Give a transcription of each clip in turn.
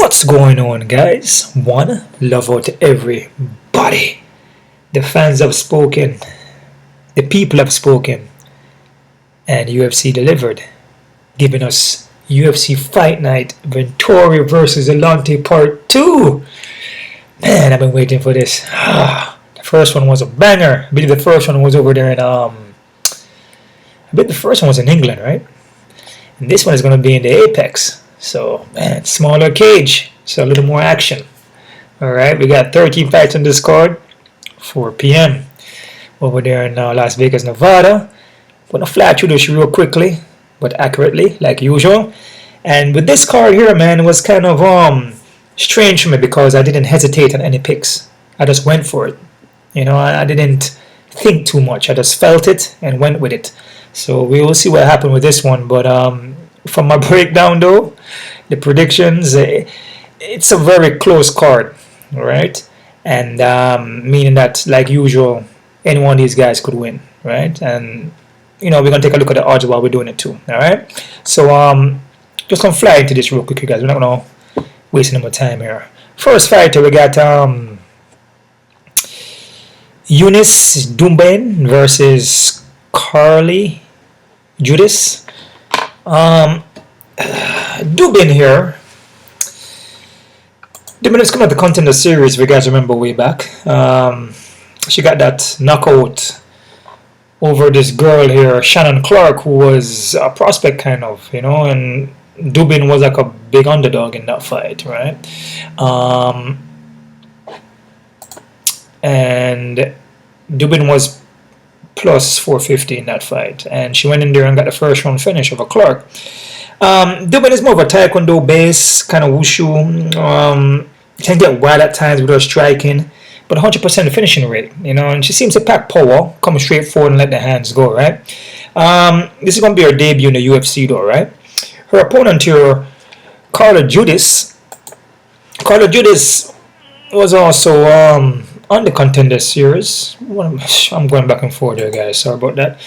What's going on, guys? One love out to everybody. The fans have spoken, the people have spoken, and UFC delivered, giving us UFC Fight Night Vettori versus Alante Part 2. Man, I've been waiting for this. The first one was a banger. I believe the first one was over there in I believe the first one was in England, right? And this one is going to be in the Apex. So, man, smaller cage, so a little more action. Alright, we got 13 fights on this card, 4 p.m. over there in Las Vegas, Nevada. Gonna fly through this real quickly, but accurately, like usual. And with this card here, man, it was kind of strange for me because I didn't hesitate on any picks. I just went for it. You know, I didn't think too much. I just felt it and went with it. So we will see what happened with this one, but from my breakdown though, the predictions, it's a very close card, right? And meaning that, like usual, any one of these guys could win, right? And you know, we're gonna take a look at the odds while we're doing it too. All right, so just gonna fly into this real quick, you guys. We're not gonna waste any more time here. First fighter, we got Eunice Dumbain versus Carli Judice. Dubin here. Dubin has come out the Contender Series, if you guys remember way back. She got that knockout over this girl here, Shannon Clark, who was a prospect kind of, you know, and Dubin was like a big underdog in that fight, right? And Dubin was plus 450 in that fight, and she went in there and got the first round finish over Clark. Dubin is more of a taekwondo base kind of wushu. Can get wild at times with her striking, but 100% finishing rate, you know, and she seems to pack power, come straight forward and let the hands go, right? This is going to be her debut in the UFC though, right? Her opponent here, Carli Judice. Carli Judice was also on the Contender Series. I'm going back and forth there, guys. Sorry about that.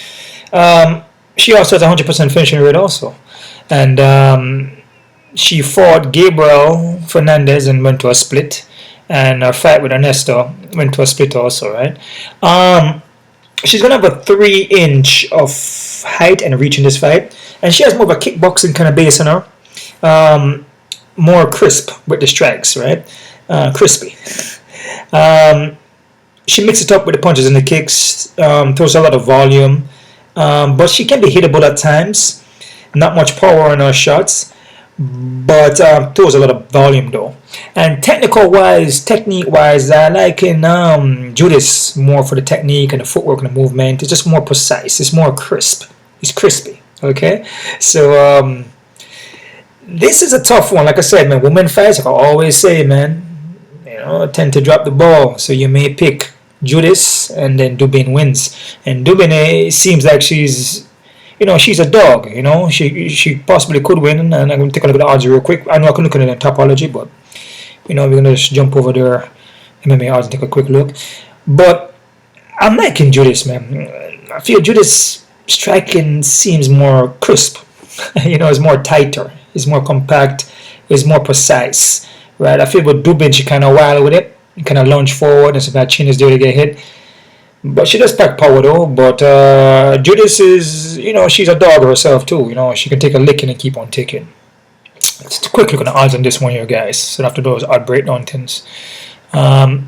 She also has 100% finishing rate also. And she fought Gabriel Fernandez and went to a split. And her fight with Ernesto went to a split also, right? She's going to have a 3-inch of height and reach in this fight. And she has more of a kickboxing kind of base on her. More crisp with the strikes, right? Crispy. She mixes it up with the punches and the kicks, throws a lot of volume, but she can be hittable at times. Not much power on her shots, but throws a lot of volume though. And technique-wise, I like in Judice more for the technique and the footwork and the movement. It's just more precise. It's more crisp. It's crispy. Okay, so this is a tough one. Like I said, man, women fights, like I always say, man, you know, tend to drop the ball. So you may pick Judice and then Dubin wins. And Dubin seems like she's, you know, she's a dog, you know. She possibly could win. And I'm going to take a look at the odds real quick. I know I couldn't look at it in Topology, but, you know, we're going to just jump over there, MMA odds, and take a quick look. But I'm liking Judice, man. I feel Judice striking seems more crisp. You know, it's more tighter. It's more compact. It's more precise. Right, I feel with Dubin, she kind of wild with it, kind of lunge forward, and so that chin is there to get hit. But she does pack power though. But Judice is, you know, she's a dog herself too. You know, she can take a licking and keep on ticking. Let's quick look at the odds on this one here, guys. So after those odd breakdown things, where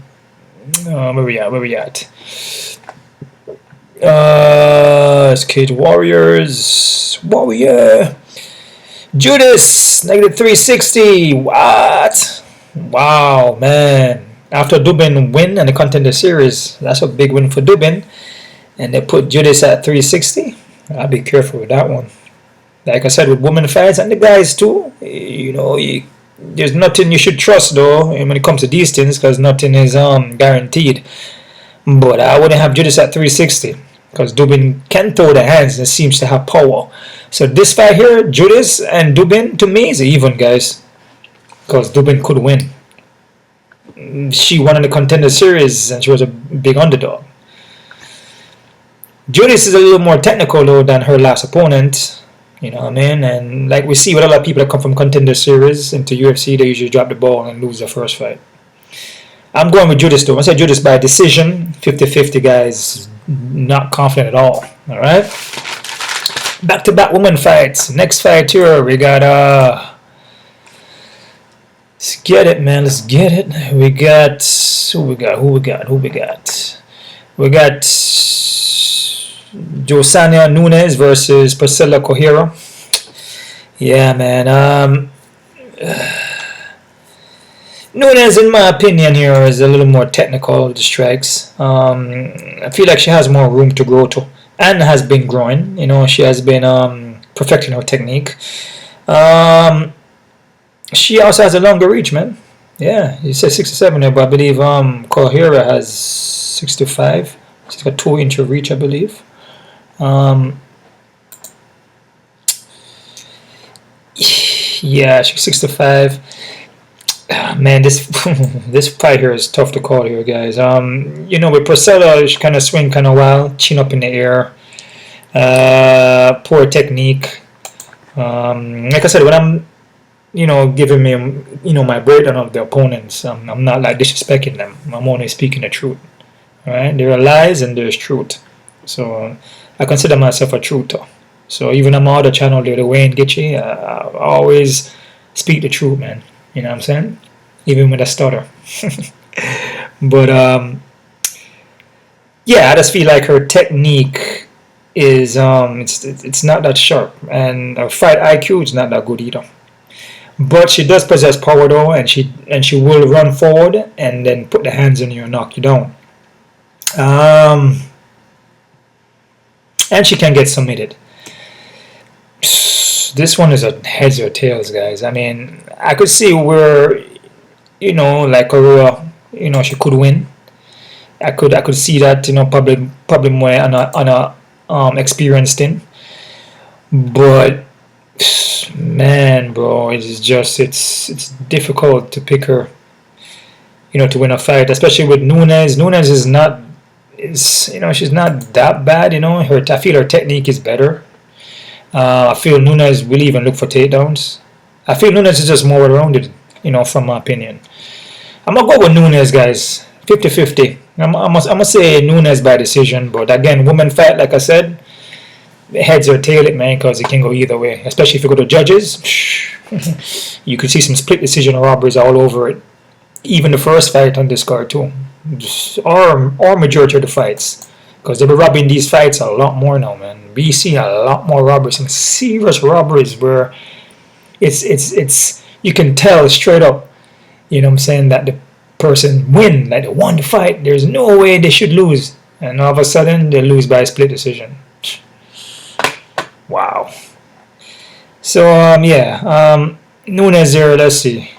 we at? It's Cage Warriors. Warrior. Judice, negative 360. What? Wow, man. After Dubin win and the Contender Series, that's a big win for Dubin. And they put Judice at 360. I'll be careful with that one. Like I said, with women fights and the guys too, you know, there's nothing you should trust though when it comes to these things, because nothing is guaranteed. But I wouldn't have Judice at 360. Because Dubin can throw the hands and seems to have power. So this fight here, Judice and Dubin, to me is even, guys. Because Dubin could win. She won in the Contender Series and she was a big underdog. Judice is a little more technical though than her last opponent. You know what I mean? And like we see with a lot of people that come from contender series into UFC, they usually drop the ball and lose the first fight. I'm going with Judice though. I said Judice by decision, 50-50, guys. Not confident at all. All right. Back-to-back women fights. Next fight here, we got let's get it, man. Let's get it. We got who we got. We got Josiane Nunes versus Priscilla Cohero. Yeah, man. Nunes, in my opinion, here is a little more technical with the strikes. I feel like she has more room to grow to, and has been growing. You know, she has been perfecting her technique. She also has a longer reach, man. Yeah, you said 67 there, but I believe Cohero has 65. She's got 2-inch of reach, I believe. Yeah, she's 65. Man, this this fight here is tough to call here, guys. You know, with Priscilla, she kind of swing kind of wild, chin up in the air. Poor technique. Like I said, when I'm, you know, giving me, you know, my breakdown of the opponents, I'm not like disrespecting them. I'm only speaking the truth. All right, there are lies and there's truth. So I consider myself a truther. So even on my other channel, the Wayne Gitchy, I always speak the truth, man. You know what I'm saying? Even with a stutter. But yeah, I just feel like her technique is it's not that sharp, and her fight IQ is not that good either. But she does possess power though, and she will run forward and then put the hands on you and knock you down. And she can get submitted. This one is a heads or tails, guys. I mean, I could see where, you know, like Aurora, you know, she could win. I could see that, you know, probably more on a experienced thing. But man, bro, it's just it's difficult to pick her, you know, to win a fight, especially with Nunes. Nunes is not, you know, she's not that bad, you know. I feel her technique is better. I feel Nunes will even look for takedowns. I feel Nunes is just more well-rounded, you know, from my opinion. I'm going to go with Nunes, guys. 50-50. I'm going to say Nunes by decision. But again, women fight, like I said, heads or tail it, man, because it can go either way. Especially if you go to judges. You could see some split decision robberies all over it. Even the first fight on this card, too. Or majority of the fights. Because they'll be robbing these fights a lot more now, man. We see a lot more robberies, some serious robberies where it's you can tell straight up, you know what I'm saying, that the person win, like they won the fight. There's no way they should lose, and all of a sudden they lose by a split decision. Wow. So yeah, Nunes here. Let's see.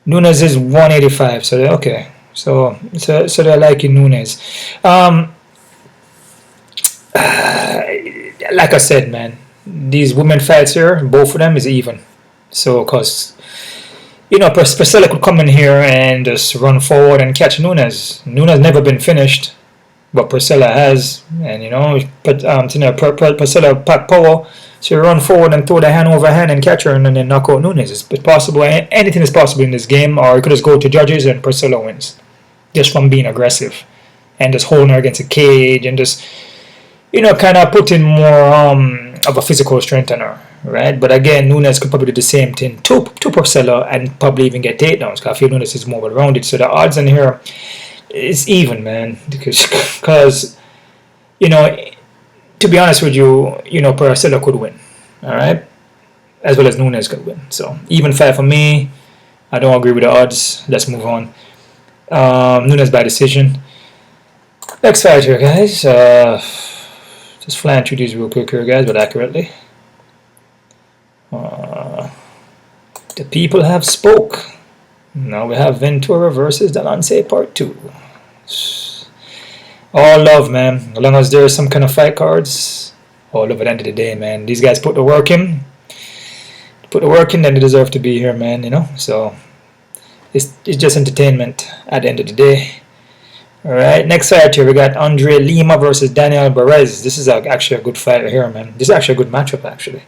Nunes is 185. So okay. So they're liking Nunes. Like I said, man, these women fights here, both of them is even. So, cause you know, Priscilla could come in here and just run forward and catch Nunes. Nunes never been finished, but Priscilla has, and you know, Priscilla pack power. So you run forward and throw the hand over hand and catch her and then knock out Nunes. It's possible. Anything is possible in this game, or you could just go to judges and Priscilla wins, just from being aggressive and just holding her against a cage and just, you know, kind of putting more of a physical strength on her, right? But again, Nunes could probably do the same thing to Priscilla and probably even get takedowns, because I feel Nunes is more well-rounded. So the odds in here is even, man, because you know, to be honest with you, you know, Priscilla could win, all right, as well as Nunes could win. So even fight for me. I don't agree with the odds. Let's move on. Nunes by decision. Next fight here, guys. Just flying through these real quick here, guys, but accurately. The people have spoke. Now we have Ventura versus Dolidze Part 2. All love, man. As long as there's some kind of fight cards, all love at the end of the day, man. These guys put the work in. Put the work in, then they deserve to be here, man, you know. So it's just entertainment at the end of the day. Alright, next fight here, we got André Lima versus Daniel Perez. This is actually a good fight here, man. This is actually a good matchup, actually.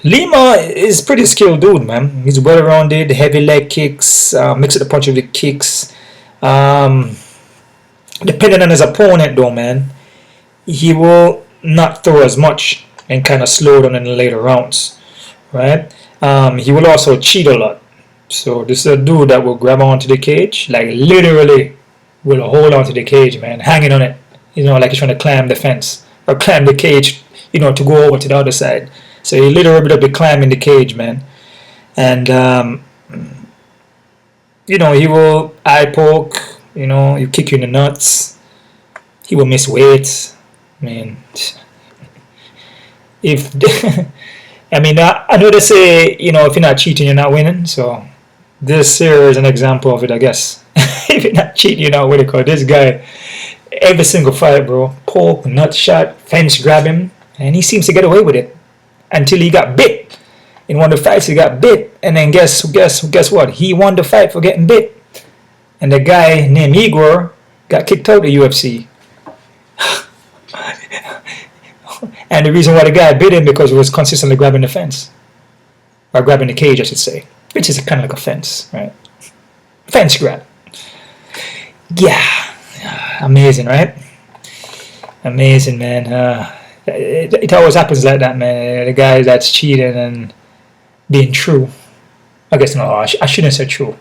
Lima is pretty skilled dude, man. He's well-rounded, heavy leg kicks, mix the punch with the kicks. Depending on his opponent, though, man, he will not throw as much and kind of slow down in the later rounds, right? He will also cheat a lot. So this is a dude that will grab onto the cage, like literally will hold onto the cage, man, hanging on it, you know, like he's trying to climb the fence or climb the cage, you know, to go over to the other side. So he literally will be climbing the cage, man. And you know, he will eye poke, you know, he'll kick you in the nuts. He will miss weights. I mean, if I mean, I know they say, you know, if you're not cheating, you're not winning. So this here is an example of it, I guess. If you're not cheating, you're not winning. Because this guy, every single fight, bro, poke, nut shot, fence grab him, and he seems to get away with it until he got bit. In one of the fights, he got bit, and then guess what? He won the fight for getting bit, and the guy named Igor got kicked out of the UFC. And the reason why the guy bit him because he was consistently grabbing the fence. Or grabbing the cage, I should say. Which is kind of like a fence, right? Fence grab. Yeah. Amazing, right? Amazing, man. It always happens like that, man. The guy that's cheating and being true. I guess, no, I shouldn't say true.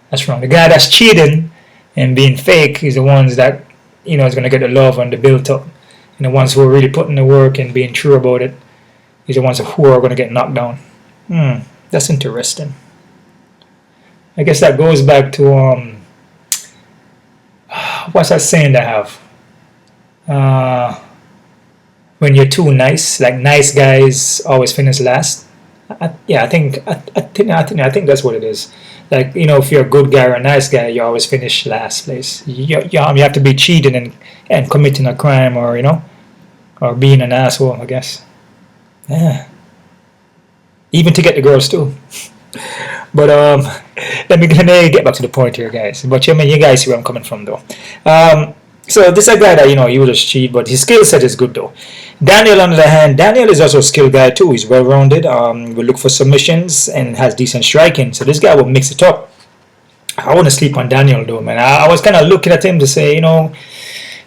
That's wrong. The guy that's cheating and being fake is the ones that, you know, is going to get the love and the build up. And the ones who are really putting the work and being true about it is the ones who are going to get knocked down. That's interesting. I guess that goes back to what's that saying they have? When you're too nice, like nice guys always finish last. I think that's what it is. Like, you know, if you're a good guy or a nice guy, you always finish last place. You have to be cheating and committing a crime, or, you know, or being an asshole, I guess. Yeah. Even to get the girls too. But let me get back to the point here, guys. But you guys see where I'm coming from, though. So this is a guy that, you know, he will just cheat, but his skill set is good, though. Daniel, on the other hand, Daniel is also a skilled guy too. He's well-rounded. Will look for submissions and has decent striking. So this guy will mix it up. I want to sleep on Daniel, though, man. I was kind of looking at him to say, you know,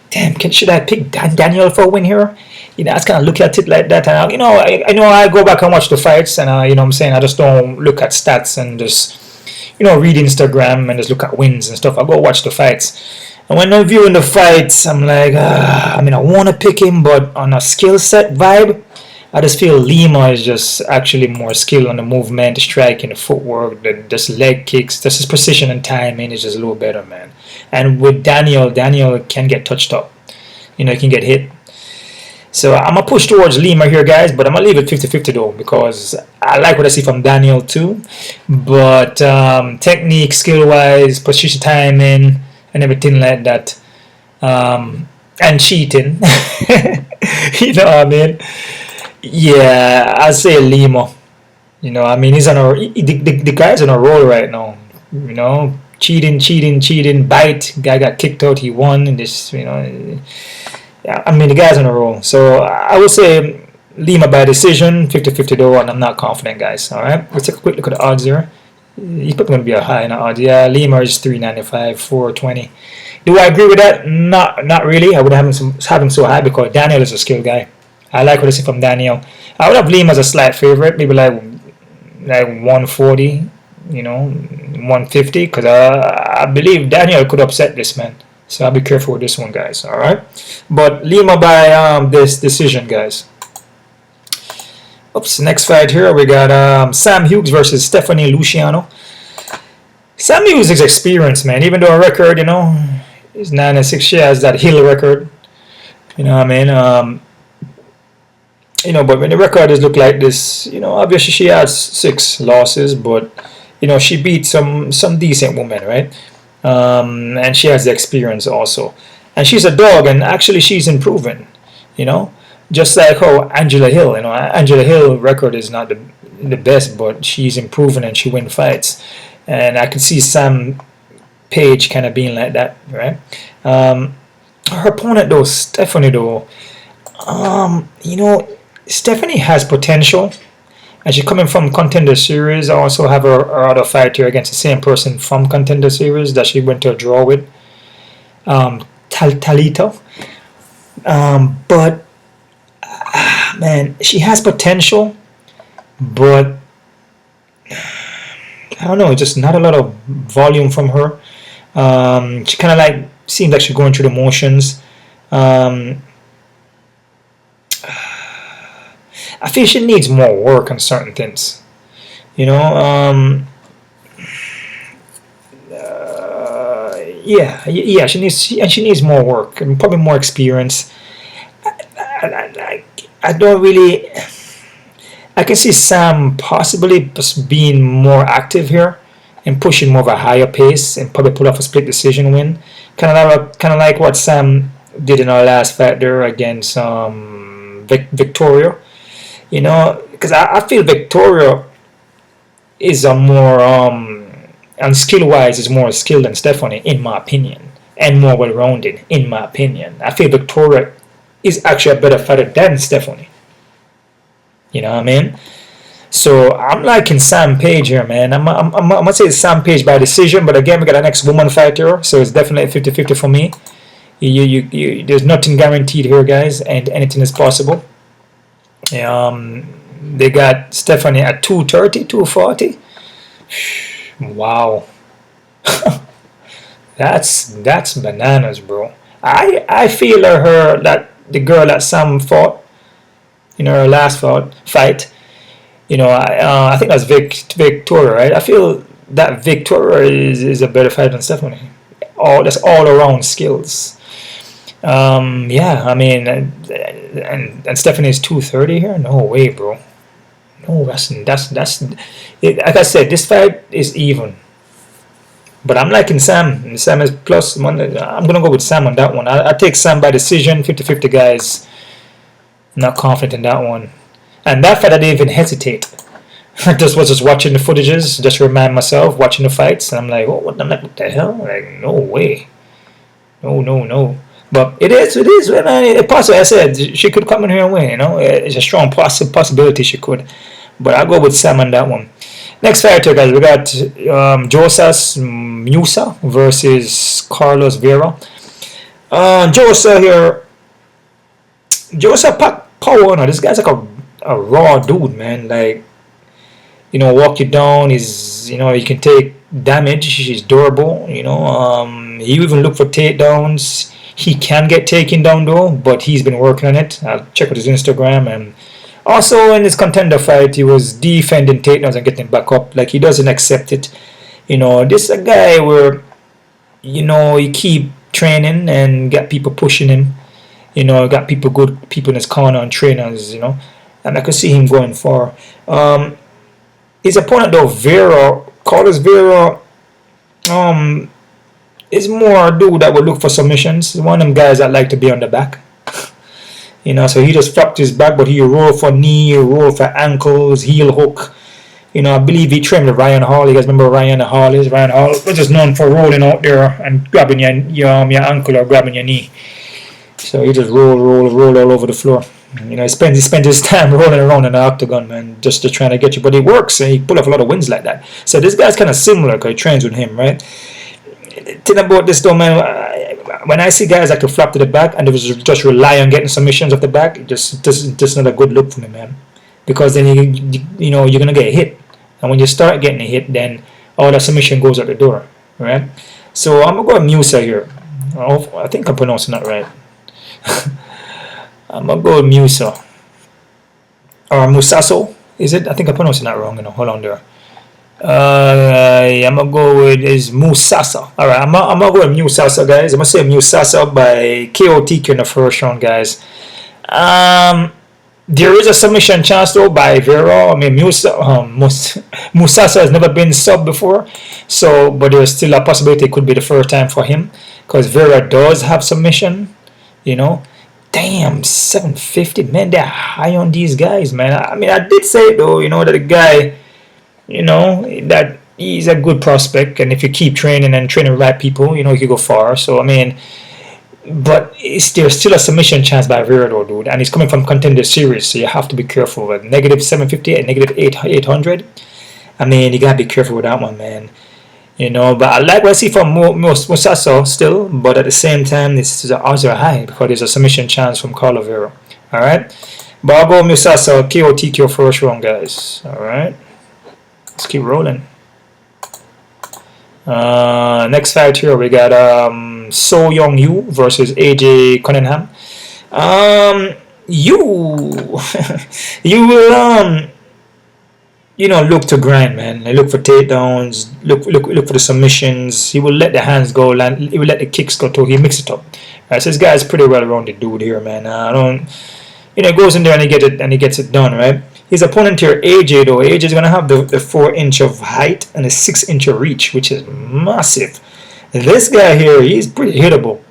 damn, should I pick Daniel for a win here? You know, I was kind of looking at it like that. And, you know, I go back and watch the fights, and, you know what I'm saying, I just don't look at stats and just, you know, read Instagram and just look at wins and stuff. I go watch the fights. And when I'm viewing the fights, I'm like, I mean, I want to pick him, but on a skill set vibe, I just feel Lima is just actually more skilled on the movement, the striking, the footwork, just leg kicks, just his precision and timing is just a little better, man. And with Daniel can get touched up. You know, he can get hit. So I'm going to push towards Lima here, guys, but I'm going to leave it 50-50 though, because I like what I see from Daniel too. But technique, skill-wise, precision timing, and everything like that, and cheating, you know what I mean? Yeah, I'd say Lima. You know, I mean, he's on the guy's on a roll right now. You know, cheating, bite. Guy got kicked out, he won, and this, you know, yeah, I mean, the guy's on a roll. So I would say Lima by decision, 50-50 though, and I'm not confident, guys. All right, let's take a quick look at the odds here. He's probably going to be a high in the odds. Yeah, Lima is 395, 420. Do I agree with that? Not really. I would have him so high because Daniel is a skilled guy. I like what I see from Daniel. I would have Lima as a slight favorite, maybe like 140, you know, 150, because I believe Daniel could upset this man. So I'll be careful with this one, guys. All right, but Lima by this decision, guys. Oops, next fight here we got Sam Hughes versus Stephanie Luciano. Sam Hughes is experienced, man. Even though a record, you know, is 9-6, she has that Hill record. You know what I mean? You know, but when the record is look like this, you know, obviously she has 6 losses, but you know, she beat some decent women, right? And she has the experience also, and she's a dog, and actually she's improving. You know. Just like how Angela Hill, you know, Angela Hill record is not the best, but she's improving and she wins fights. And I can see Sam Paige kind of being like that, right? Her opponent though, Stephanie though, you know, Stephanie has potential, and she's coming from Contender Series. I also have her other fight here against the same person from Contender Series that she went to a draw with, Talito. But man, she has potential, but I don't know, just not a lot of volume from her. She kind of like seems like she's going through the motions. I feel she needs more work on certain things, you know. Yeah, she needs more work and probably more experience. I don't really. I can see Sam possibly just being more active here and pushing more of a higher pace and probably pull off a split decision win, kind of like what Sam did in our last fight there against Victoria. You know, because I feel Victoria is a more and skill wise is more skilled than Stephanie in my opinion, and more well rounded in my opinion. I feel Victoria is actually a better fighter than Stephanie. You know what I mean? So I'm liking Sam Page here, man. I'm gonna say it's Sam Page by decision, but again we got an ex-woman fighter, so it's definitely 50-50 for me. There's nothing guaranteed here, guys, and anything is possible. They got Stephanie at 230, 240. Wow. that's bananas, bro. I feel her that the girl that Sam fought, you know, her last fight, you know, I think that's Victoria, right? I feel that Victoria is a better fighter than Stephanie. That's all around skills. Yeah, I mean, and Stephanie's 230 here. No way, bro. No, that's it, like I said, this fight is even. But I'm liking Sam. Sam is plus one. I'm gonna go with Sam on that one. I take Sam by decision, 50-50, guys. Not confident in that one. And that fight, I didn't even hesitate. I was just watching the footages, just remind myself, watching the fights, and I'm like, oh, what the hell? Like, no way. No. But it is. It's possible. I said she could come in here and win. You know, it's a strong possibility she could. But I'll go with Sam on that one. Next fighter, guys, we got Josias Musasa versus Carlos Vera. Josa here. Josa power. No, this guy's like a raw dude, man. Like, you know, walk you down. He can take damage. He's durable. You know, he even look for takedowns. He can get taken down though, but he's been working on it. I'll check out his Instagram. And also in his contender fight, he was defending takedowns and getting back up. Like, he doesn't accept it. You know, this is a guy where, you know, he keep training and got people pushing him. You know, got good people in his corner and trainers, you know. And I could see him going far. His opponent though, Carlos Vera, is more a dude that would look for submissions. One of them guys that like to be on the back. You know, so he just flopped his back, but he roll for knee, roll for ankles, heel hook. You know, I believe he trained with Ryan Hall. You guys remember Ryan Hall is? Ryan Hall was just known for rolling out there and grabbing your ankle or grabbing your knee. So he just roll all over the floor. You know, he spends his time rolling around in the octagon, man, just to try to get you. But it works, and he pull off a lot of wins like that. So this guy's kind of similar because he trains with him, right? Thing about this though, man, when I see guys like to flop to the back and they just rely on getting submissions off the back, just not a good look for me, man. Because then you know you're gonna get hit, and when you start getting a hit, then all the submission goes out the door, right? So I'm gonna go with Musa here. I think I'm pronouncing that right. I'm gonna go with Musa or Musaso. Is it? I think I'm pronouncing that wrong. You know, hold on there. I'm gonna go with Musasa. Alright, I'm gonna go with Musasa, guys. I'm gonna say Musasa by KOTK in the first round, guys. There is a submission chance though by Vera. I mean, Musasa has never been sub before, so but there's still a possibility it could be the first time for him because Vera does have submission. You know, damn, 750, man. They're high on these guys, man. I mean, I did say though, you know, that the guy. You know, that he's a good prospect, and if you keep training and training the right people, you know, you can go far. So I mean, but there's still a submission chance by Figueiredo, dude, and he's coming from Contender Series, so you have to be careful with negative 750 and negative 800. I mean, you gotta be careful with that one, man. You know, but I like what I see from Musasa still, but at the same time, the odds are high because there's a submission chance from Carli Judice. All right, but I'll go Musasa KO TKO first round, guys. All right, let's keep rolling. Next fight here we got So Young Yu versus AJ Cunningham. You you will you know, look to grind, man. Look for takedowns. Look for the submissions. He will let the hands go. He will let the kicks go too. He mix it up. Right, so this guy is pretty well rounded dude here, man. I don't, you know, goes in there and he gets it done, right? His opponent here, AJ though. AJ is gonna have the 4-inch of height and a 6-inch of reach, which is massive. This guy here, he's pretty hittable,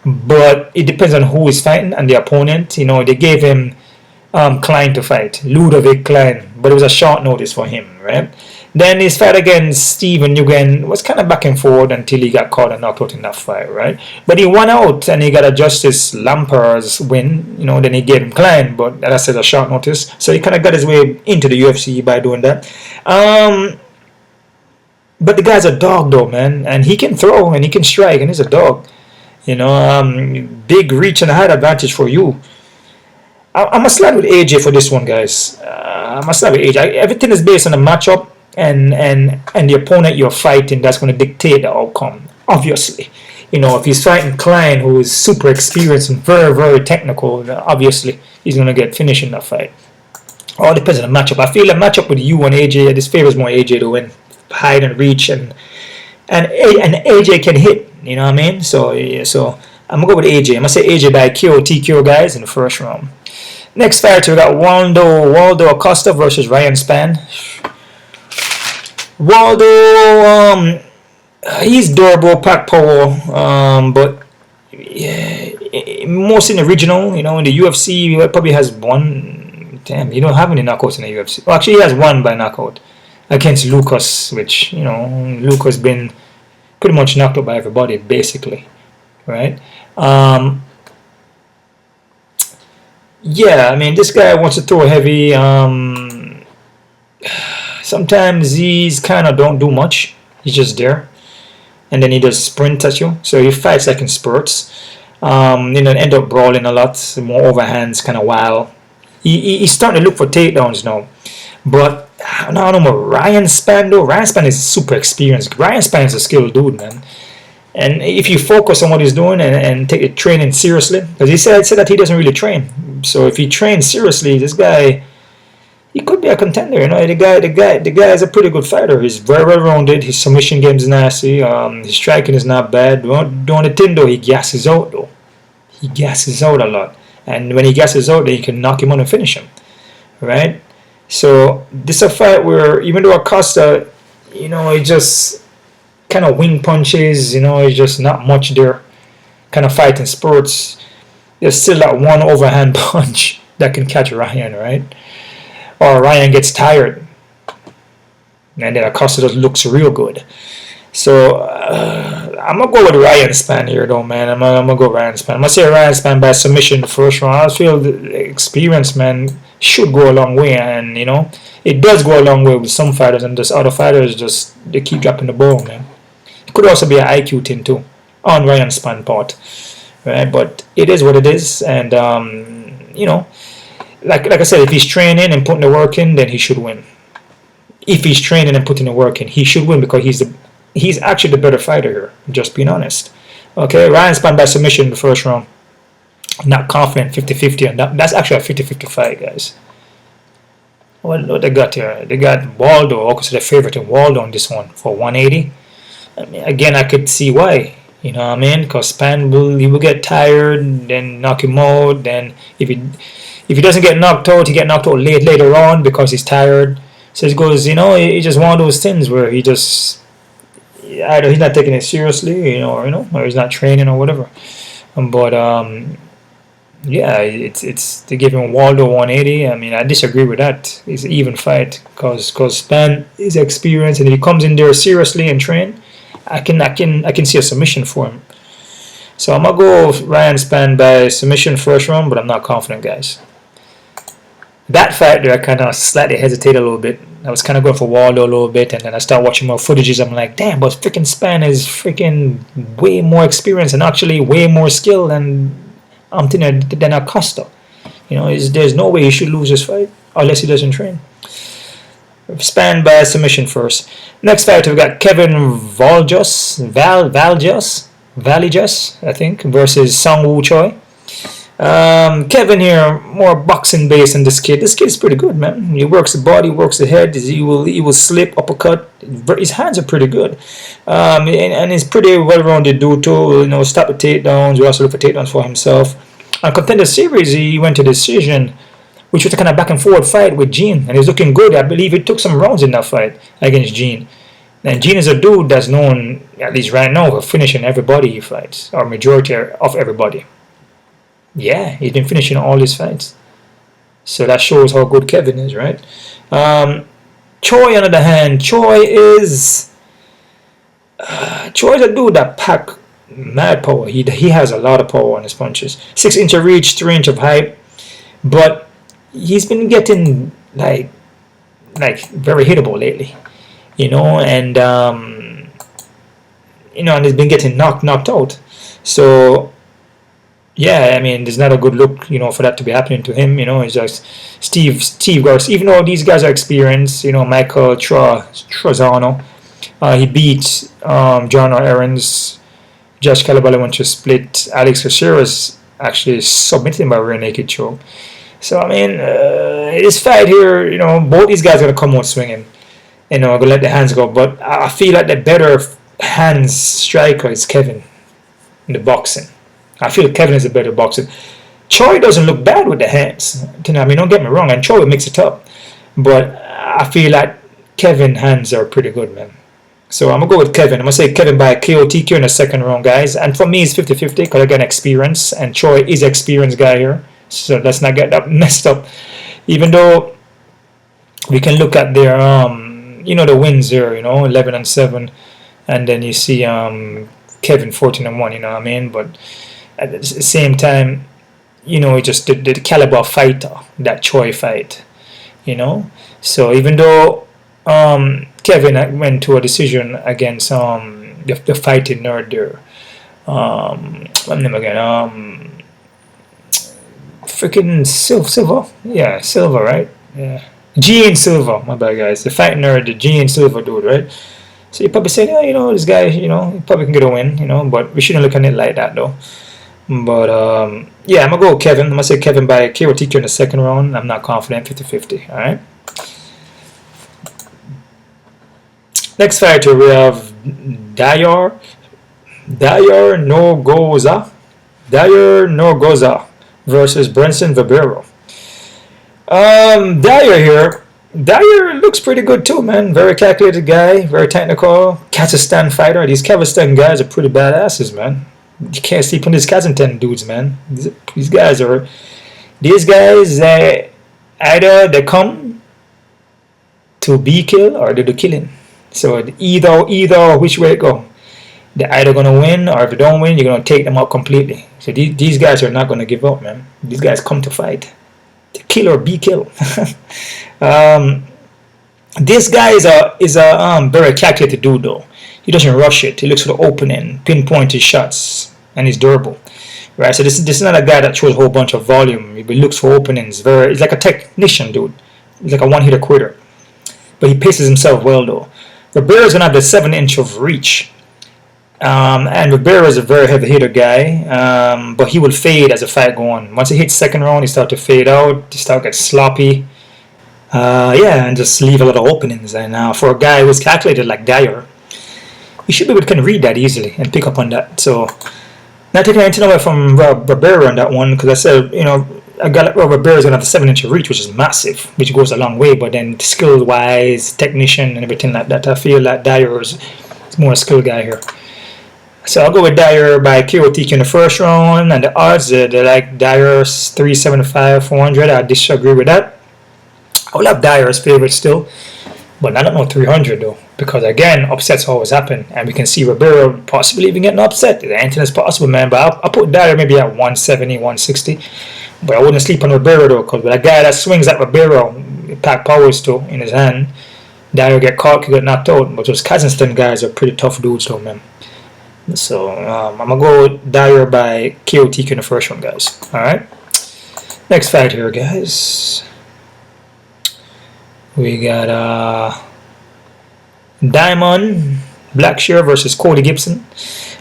but it depends on who is fighting and the opponent. You know, they gave him Klein to fight, Ludovic Klein, but it was a short notice for him, right? Then his fight against Steven Nguyen was kind of back and forth until he got caught and knocked out in that fight, right? But he won out and he got a Justice Lamper's win, you know, then he gave him Klein, but that said a short notice. So he kind of got his way into the UFC by doing that. But the guy's a dog though, man, and he can throw and he can strike and he's a dog. You know, big reach and height advantage for you. I'm a slide with AJ for this one, guys. I'm a slide with AJ. Everything is based on the matchup and the opponent you're fighting. That's going to dictate the outcome, obviously. You know, if he's fighting Klein, who is super experienced and very, very technical, obviously he's going to get finished in that fight. All depends on the matchup. I feel the matchup with you and AJ, this favors more AJ to win. Height and reach, and AJ can hit. You know what I mean? So yeah, so I'm gonna go with AJ. I'm gonna say AJ by KO TKO, guys, in the first round. Next fight, we got Waldo Acosta versus Ryan Spann. Waldo, he's durable, pack power, but yeah, most in the regional, you know, in the UFC, he probably has one. Damn, you don't have any knockouts in the UFC. Well, actually, he has one by knockout against Lucas, which, you know, Lucas been pretty much knocked out by everybody, basically, right? Yeah, I mean, this guy wants to throw heavy. Sometimes he's kind of don't do much. He's just there, and then he does sprint at you. So he fights like in spurts. You know, end up brawling a lot, more overhands, kind of wild. He's starting to look for takedowns now, but no more. Ryan Spann though. Ryan Spann is super experienced. Ryan Spann is a skilled dude, man. And if you focus on what he's doing and take the training seriously, because he said that he doesn't really train. So if he trains seriously, this guy, he could be a contender. You know, the guy is a pretty good fighter. He's very well rounded. His submission game is nasty. His striking is not bad. The only thing though, he gasses out though. He gasses out a lot, and when he gasses out, then you can knock him on and finish him, right? So this is a fight where even though Acosta, you know, he just kind of wing punches, you know, it's just not much there, kind of fighting spurts. There's still that one overhand punch that can catch Ryan, right? Or Ryan gets tired, and then Acosta just looks real good. So I'm gonna go with Ryan Spann here, though, man. I'm gonna go Ryan Spann. I'm gonna say Ryan Spann by submission in the first round. I feel the experience, man, should go a long way, and you know, it does go a long way with some fighters, and just other fighters just they keep dropping the ball, man. It could also be an IQ thing too, on Ryan Spann part, right? But it is what it is, and you know, like I said, if he's training and putting the work in, then he should win. If he's training and putting the work in, he should win because he's actually the better fighter here. Just being honest. Okay, Ryan Spann by submission in the first round. Not confident, 50-50, and that's actually a 50-50 fight, guys. What they got here? They got Waldo, also the favorite in Waldo on this one for 180. I mean, again, I could see why. You know what I mean? Because Spann will get tired, then knock him out. Then if he doesn't get knocked out, he get knocked out later on because he's tired. So it goes, you know, it's just one of those things where he just either he's not taking it seriously, or he's not training or whatever. But yeah, it's to give him Waldo 180. I mean, I disagree with that. It's an even fight because Spann is experienced, and if he comes in there seriously and train, I can see a submission for him. So I'm gonna go Ryan Spann by submission first round, but I'm not confident, guys. That fight there, I kind of slightly hesitated a little bit. I was kind of going for Waldo a little bit, and then I started watching more footages. I'm like, damn, but freaking Spann is freaking way more experienced and actually way more skill than Acosta. You know, there's no way he should lose this fight unless he doesn't train. Spann by submission first. Next fight, we've got Kevin Vallejos, I think, versus Sungwoo Choi. Kevin here, more boxing based than this kid. This kid's pretty good, man. He works the body, works the head. He will slip, uppercut. His hands are pretty good, and he's pretty well-rounded dude too. You know, stop the takedowns. We also look for takedowns for himself. On Contender Series, he went to decision, which was a kind of back and forward fight with Gene, and he was looking good. I believe he took some rounds in that fight against Gene. And Gene is a dude that's known, at least right now, for finishing everybody he fights, or majority of everybody. Yeah, he's been finishing all his fights. So that shows how good Kevin is, right? Choi, on the other hand, Choi is a dude that pack mad power. He has a lot of power on his punches. 6-inch of reach, 3-inch of height. But he's been getting like very hittable lately. You know, and and he's been getting knocked out. So yeah, I mean, there's not a good look, you know, for that to be happening to him. You know, it's just Steve Garcia. Even though these guys are experienced, you know, Michael Trozano, he beat John Aaron's. Josh Calabala went to split. Alex Caceres actually submitted him by rear naked choke. So I mean, this fight here, you know, both these guys are gonna come out swinging. You know, I'm gonna let the hands go, but I feel like the better hands striker is Kevin in the boxing. I feel Kevin is a better boxer. Choi doesn't look bad with the hands. You know, I mean, don't get me wrong, and Choi makes it up. But I feel like Kevin's hands are pretty good, man. So I'm going to go with Kevin. I'm going to say Kevin by KOTQ in the second round, guys. And for me, it's 50-50 because I got experience, and Choi is an experienced guy here. So let's not get that messed up. Even though we can look at their, you know, the wins there, you know, 11-7. And then you see Kevin 14-1, you know what I mean? But at the same time, you know, just the caliber of fighter that Choi fight, you know. So even though Kevin went to a decision against the fighting nerd there, what's his name again? Freaking Silva, yeah, Silva, right? Yeah, Gene Silva, my bad, guys. The fighting nerd, the Gene Silva dude, right? So you probably say, yeah, you know, this guy, you know, he probably can get a win, you know, but we shouldn't look at it like that, though. But, yeah, I'm going to go with Kevin. I'm going to say Kevin by KOTQ in the second round. I'm not confident, 50-50, all right? Next fighter, we have Diyar Nurgozhay versus Brenson Verbero. Diyar looks pretty good too, man. Very calculated guy, very technical. Kazakhstan fighter. These Kazakhstan guys are pretty badasses, man. You can't sleep on these Kazakhstan dudes, man. These guys, either they come to be killed or they do killing. So either which way it go. They're either gonna win, or if they don't win, you're gonna take them out completely. So these guys are not gonna give up, man. These guys come to fight, to kill or be killed. This guy is a very calculated dude, though. He doesn't rush it. He looks for the opening, pinpoint his shots, and he's durable. Right. So this is not a guy that shows a whole bunch of volume. He looks for openings. He's like a technician, dude. He's like a one-hitter quitter. But he paces himself well, though. Verbero is gonna have the 7-inch of reach. And Verbero is a very heavy hitter guy, but he will fade as the fight goes on. Once he hits second round, he starts to fade out, he starts to get sloppy, yeah, and just leave a lot of openings. And for a guy who's calculated like Dyer, he should be able to kind of read that easily and pick up on that. So, not taking anything away from Verbero on that one, because I said, you know, a guy like Verbero is going to have a 7-inch of reach, which is massive, which goes a long way, but then skill-wise, technician, and everything like that, I feel like Dyer is more a skill guy here. So I'll go with Diyar by KO TK in the first round, and the odds they're like Diyar's 375, 400. I disagree with that. I will have Diyar's favorite still, but I don't know 300 though, because again, upsets always happen, and we can see Ribeiro possibly even getting upset. Anything is possible, man. But I'll put Diyar maybe at 170, 160. But I wouldn't sleep on Ribeiro though, because with a guy that swings at Ribeiro, pack powers too in his hand, Diyar get caught, could get knocked out. But those Kazakhstan guys are pretty tough dudes though, man. So I'm gonna go with Diyar by KO TK in the first one, guys. All right. Next fight here, guys. We got Diamond Blackshear versus Cody Gibson.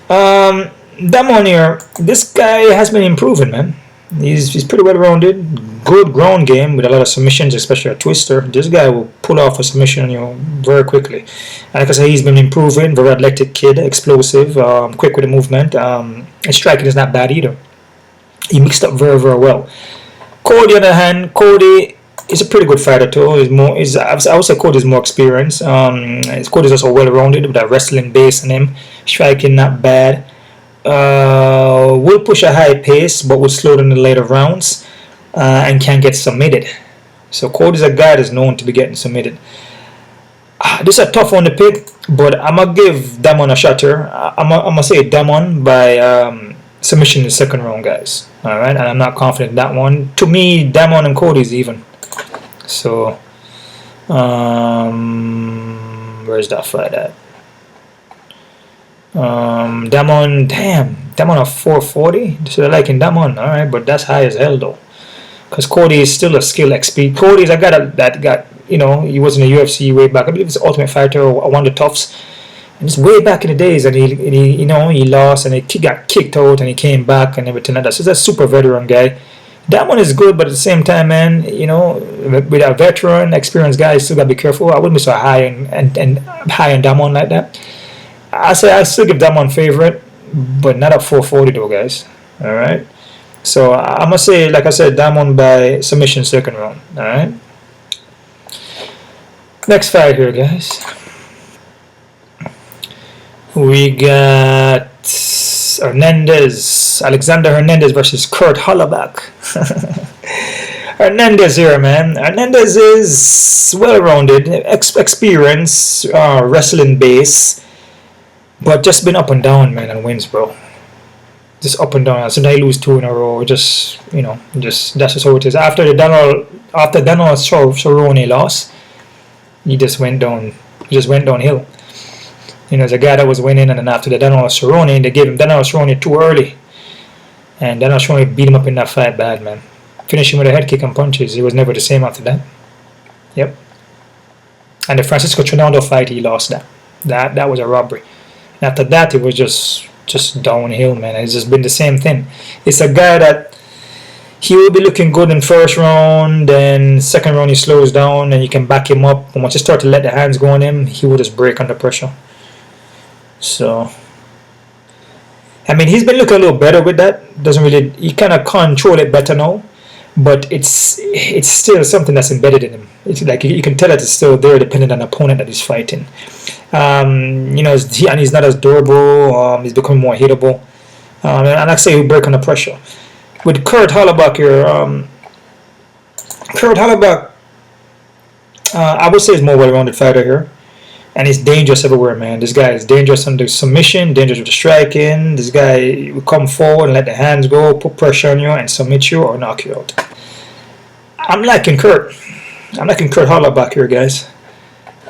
Diamond here, this guy has been improving, man. He's pretty well rounded, good ground game with a lot of submissions, especially a twister. This guy will pull off a submission, very quickly. And like I said, he's been improving. Very athletic kid, explosive, quick with the movement. His striking is not bad either. He mixed up very, very well. Cody, on the other hand, Cody is a pretty good fighter too. I would say Cody is more experienced. Cody is also well rounded with a wrestling base in him. Striking not bad. Will push a high pace, but will slow down in the later rounds, and can get submitted. So Cody's a guy that's known to be getting submitted. This is a tough one to pick, but I'm gonna give Damon a shot here. I'm gonna say Damon by submission in the second round, guys. All right, and I'm not confident in that one. To me, Damon and Cody's even. So, where's that fight at? Damon a 440. So they're liking Damon, all right, but that's high as hell though, because Cody is still a skill XP. Cody's a guy that got, he was in the UFC way back. I believe he's an Ultimate Fighter or one of the toughs, and it's way back in the days, and he lost and he got kicked out and he came back and everything like that. So he's a super veteran guy. That one is good, but at the same time, man, with a veteran, experienced guy, you still gotta be careful. I wouldn't be so high and high on Damon like that. I still give Damon favorite, but not at 440 though, guys. All right. So I'm gonna say, like I said, Damon by submission second round. All right. Next fight here, guys. We got Alexander Hernandez versus Kurt Holobaugh. Hernandez here, man. Hernandez is well-rounded, experience, wrestling base, but just been up and down, man, and wins, bro. Just up and down. So they lose 2 in a row. Just that's just how it is. After Daniel Cerrone loss, he just went down. He just went downhill. There's a guy that was winning, and then after the Daniel Cerrone, they gave him Daniel Cerrone too early, and Daniel Cerrone beat him up in that fight bad, man. Finishing with a head kick and punches. He was never the same after that. Yep. And the Francisco Trinaldo fight, he lost that. That was a robbery. And after that, it was just downhill, man. It's just been the same thing. It's a guy that he will be looking good in first round, then second round he slows down, and you can back him up. And once you start to let the hands go on him, he will just break under pressure. So, I mean, he's been looking a little better with that. He kind of control it better now, but it's still something that's embedded in him. It's like you can tell that it's still there, depending on the opponent that he's fighting. And he's not as durable. He's becoming more hittable, and like I say, he'll break under pressure. With Kurt Holobaugh here, I would say he's more well-rounded fighter here. And he's dangerous everywhere, man. This guy is dangerous under submission, dangerous with the striking. This guy will come forward and let the hands go, put pressure on you, and submit you or knock you out. I'm liking Kurt Holobaugh here, guys.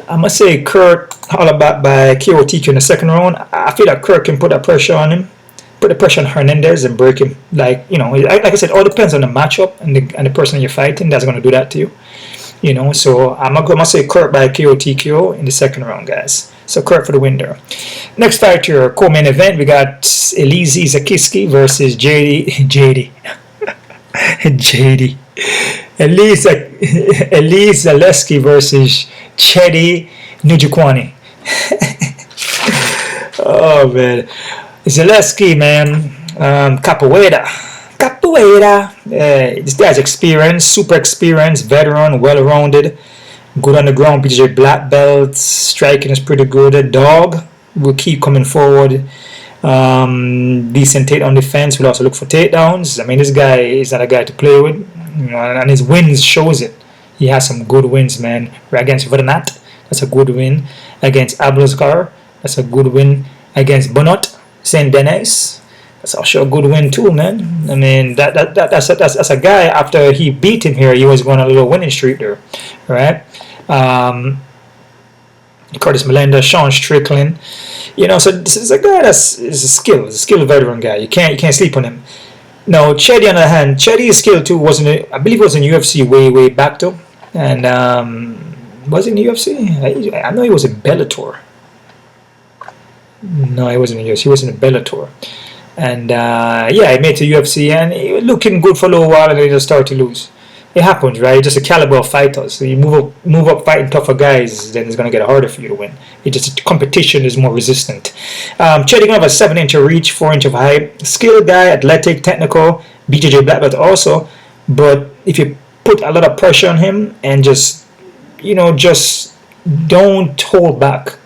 I'm going to say Kurt Holobaugh by KO TK in the second round. I feel like Kurt can put that pressure on him, put the pressure on Hernandez and break him. Like I said, it all depends on the matchup and the person you're fighting that's going to do that to you. So I'm going to say Kurt by KO TKO in the second round, guys. So Kurt for the win there. Next fight here, co-main event, we got Elizeu Zaleski versus Elizeu Zaleski versus Diyar Nurgozhay. Oh, man. Zaleski, man. Capoeira. This guy's experienced, super experienced, veteran, well-rounded, good on the ground, BJJ black belt, striking is pretty good. A dog will keep coming forward. Decent takedown defense. Will also look for takedowns. I mean, this guy is not a guy to play with, you know, and his wins shows it. He has some good wins, man. Against Verdonat, that's a good win. Against Abloskar, that's a good win. Against Bonot, Saint Denis, that's also a good win too, man. I mean, that's a guy. After he beat him here, he was going on a little winning streak there, right? Curtis Melenda, Sean Strickland, you know. So this is a guy that's a skilled veteran guy. You can't sleep on him. Now, Chetty on the other hand, Chetty's skill too wasn't. I believe it was in UFC way back though, and was it in UFC? I know he was in Bellator. No, he wasn't in UFC. He was in Bellator, and yeah, he made it to UFC, and he was looking good for a little while, and then he just started to lose. It happens, right? Just a caliber of fighters. So you move up fighting tougher guys, then it's going to get harder for you to win. It just competition is more resistant. Chetty gonna have a 7-inch reach, 4-inch of height. Skilled guy, athletic, technical, BJJ black belt also. But if you put a lot of pressure on him and just, you know, just don't hold back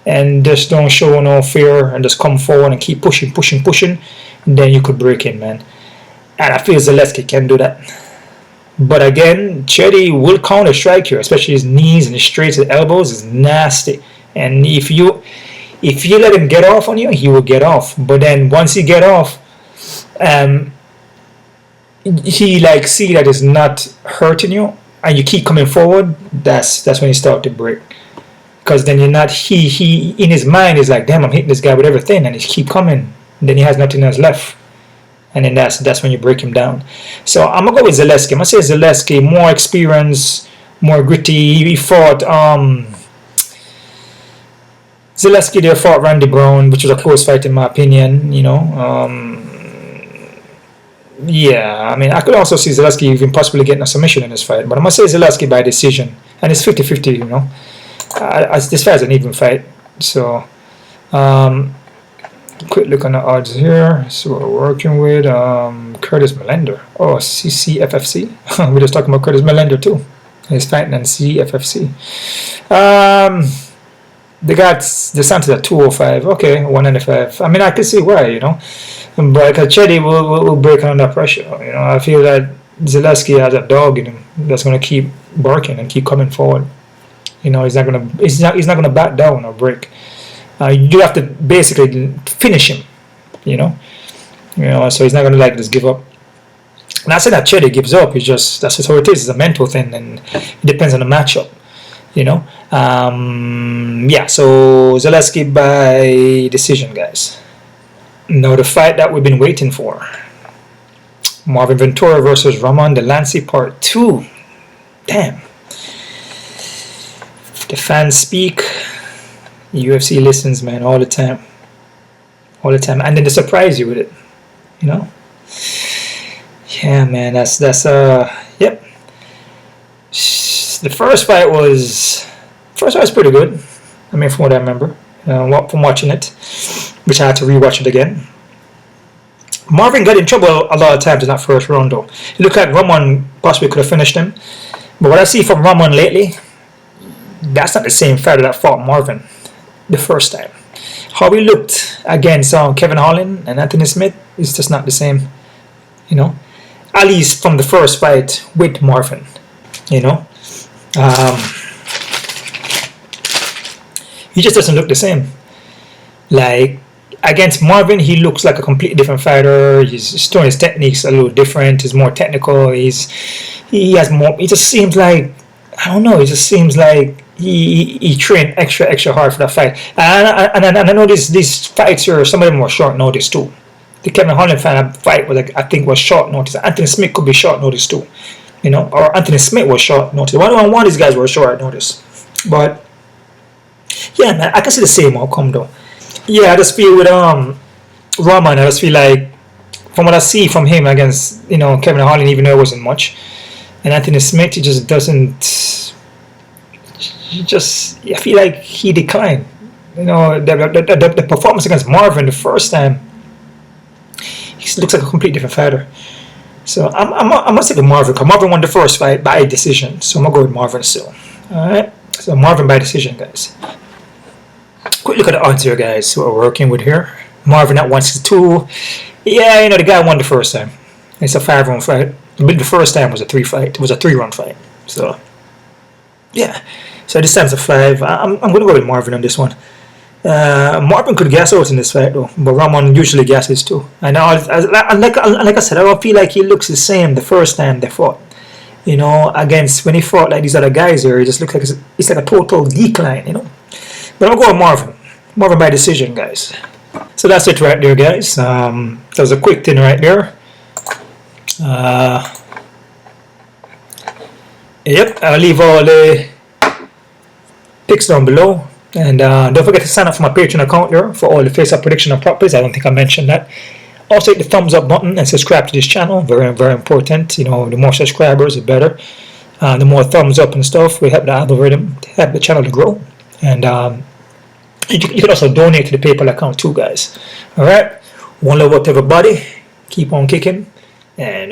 and just don't show no fear and just come forward and keep pushing, then you could break in, man. And I feel Zaleski can do that. But again, Chetty will counter strike here, especially his knees and his straights and elbows is nasty. And if you let him get off on you, he will get off. But then once he get off, he like see that it's not hurting you, and you keep coming forward. That's when you start to break. Because then you're not he in his mind is like, damn, I'm hitting this guy with everything, and he keep coming. And then he has nothing else left. And then that's when you break him down. So I'm gonna go with Zaleski. I'm gonna say Zaleski, more experience, more gritty. He fought Zaleski there fought Randy Brown, which was a close fight in my opinion, you know. Yeah, I mean, I could also see Zaleski even possibly getting a submission in this fight, but I'm gonna say Zaleski by decision, and it's 50-50, you know. This fight's an even fight, so quick look on the odds here. So we're working with Curtis Melender. Oh, CFFC. We're just talking about Curtis Melender too. He's fighting in CFFC. They got the Santos at 205. Okay, 195. I mean, I can see why, you know. But Chetty will break under pressure. You know, I feel that Zaleski has a dog in him that's gonna keep barking and keep coming forward. You know, he's not gonna back down or break. You have to basically finish him, you know. So he's not gonna like just give up. Not saying that Chetty gives up. It's just that's just how it is. It's a mental thing, and it depends on the matchup, you know. Yeah. So Zaleski by decision, guys. Now the fight that we've been waiting for: Marvin Vettori versus Ramon Delancey, Part 2. Damn. The fans speak. UFC listens, man, all the time, and then they surprise you with it, you know. Yeah, man, that's yep. The first fight was pretty good. I mean, from what I remember, from watching it, which I had to rewatch it again. Marvin got in trouble a lot of times in that first round, though. It looked like Ramon possibly could have finished him, but what I see from Ramon lately, that's not the same fighter that fought Marvin the first time. How he looked against Kevin Holland and Anthony Smith is just not the same, you know. At least from the first fight with Marvin, you know. He just doesn't look the same. Like against Marvin, he looks like a completely different fighter. He's throwing his techniques a little different. He's more technical. He has more. It just seems like, I don't know. It just seems like he trained extra hard for that fight. And I know these fights here, some of them were short notice too. The Kevin Holland fight was, I think, was short notice. Anthony Smith could be short notice too, you know. Or Anthony Smith was short notice. One of these guys were short notice. But yeah, man, I can see the same outcome though. Yeah, I just feel with Rahman, I just feel like from what I see from him against, you know, Kevin Holland, even though it wasn't much, and Anthony Smith, he just doesn't. I feel like he declined. You know, the performance against Marvin the first time, he looks like a completely different fighter. So I'm gonna stick with Marvin, because Marvin won the first fight by decision. So I'm gonna go with Marvin still. Alright. So Marvin by decision, guys. Quick look at the odds here, guys, what we're working with here. Marvin at 162. Yeah, you know, the guy won the first time. It's a 5-round fight. But the first time was a 3-run fight. So, yeah. So this time's a 5. I'm going to go with Marvin on this one. Marvin could gas out in this fight though, but Ramon usually gasses too. And like I said, I don't feel like he looks the same the first time they fought. You know, against when he fought like these other guys here, he just looks like it's like a total decline. You know, but I'm going with Marvin. Marvin by decision, guys. So that's it right there, guys. That was a quick thing right there. Yep, I'll leave all the picks down below. And don't forget to sign up for my Patreon account here for all the face-up prediction and prop plays. I don't think I mentioned that. Also hit the thumbs up button and subscribe to this channel. Very, very important. You know, the more subscribers, the better. The more thumbs up and stuff will help the algorithm, to help the channel to grow. And you can also donate to the PayPal account too, guys. Alright? One love out to everybody. Keep on kicking. And